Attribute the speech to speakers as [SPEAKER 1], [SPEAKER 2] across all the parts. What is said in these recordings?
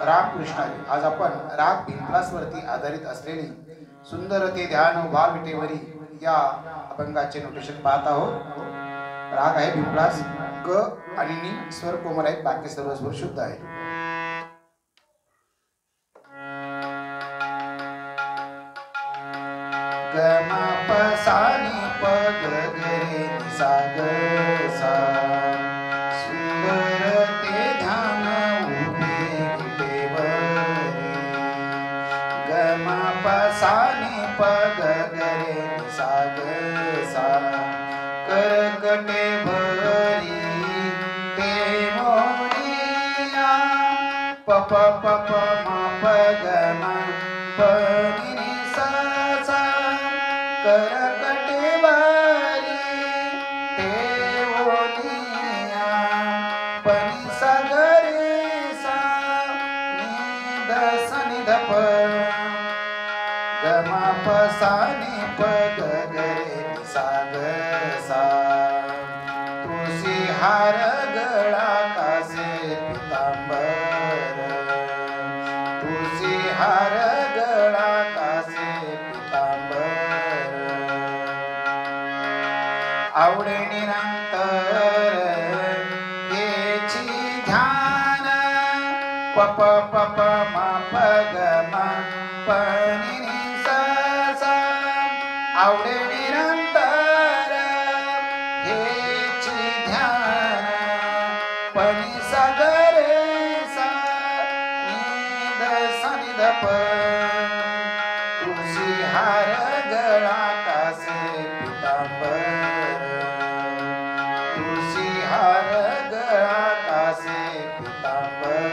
[SPEAKER 1] रामकृष्णाजी. आज आपण राग भिंपलास वरती आधारित असलेली सुंदर ते ध्यान भाव विटेवरी या अभंगाचे नोटेशन पाहत आहोत. राग आहे भिंपलास, ग आणि नी स्वर कोमल आहेत, बाकी सर्व स्वर शुद्ध आहेत. ग म प सा नी प ग ग रे नि सा ग सा. सुंदर ते ध्यान उभे विटेवरी. ग म प सा नी प ग ग रे नि सा ग सा. करकटे भरी ते मोरिया. प प प प म प ग म प नि नि सा सा. करकटे भरी ते मोरिया. प नि सा ग रे सा नि ध सा नि ध प. ग म प सा नि प ग ग रे नि सा ग सा. तुळशी हार गळा कासे पितांबर. तुळशी हार गळा कासे पितांबर. आवडे निरंतर हेची ध्यान. प प प प म प ग म प नि नि सा सा. आवडे निरंतर हेची ध्यान. प नि सा ग रे सा नि ध सा नि ध प. तुळशी हार गळा कासे पितांबर. तुळशी हार गळा कासे पितांबर.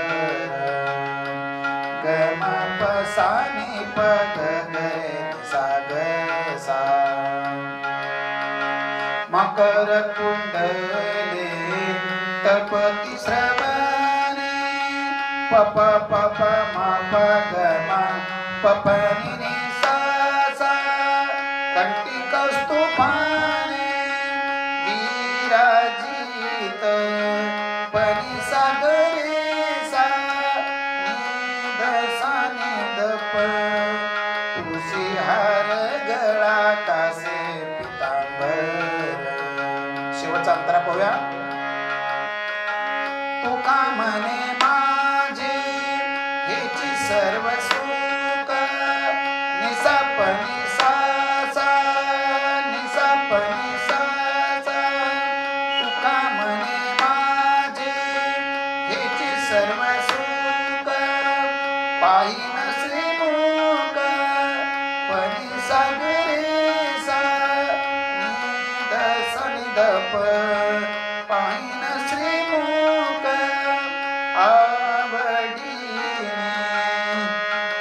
[SPEAKER 1] ग म प सा नि प ग ग रे नि सा ग सा. मकर कुंडले तपती श्रवणे. प प प प म प ग म प प नि नि सा सा. कंठी कौस्तुभाने विराजित. प नि सा ग रे सा नि ध सा नि ध प. तुळशी हार गळा कासे पितांबर. शेवटचा अंतरा पाहूया. तुका म्हणे माझे हेची सर्व सुख. निसा प नि सा सा निसा प नि सा सा. तुका म्हणे माझे हेची सर्व सुख. पाहिन श्रीमुख. प नि सा ग रे सा नि ध सा नि ध प. पाहिन श्रीमुख आवडीने.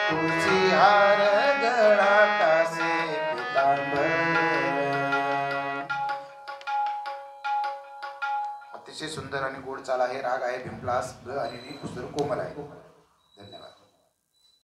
[SPEAKER 1] तुळशी हार गळा कासे पितांबर. अतिशय सुंदर आणि गोड चाल आहे. राग आहे भिंपलास, ग आणि नी स्वर कोमल आहे.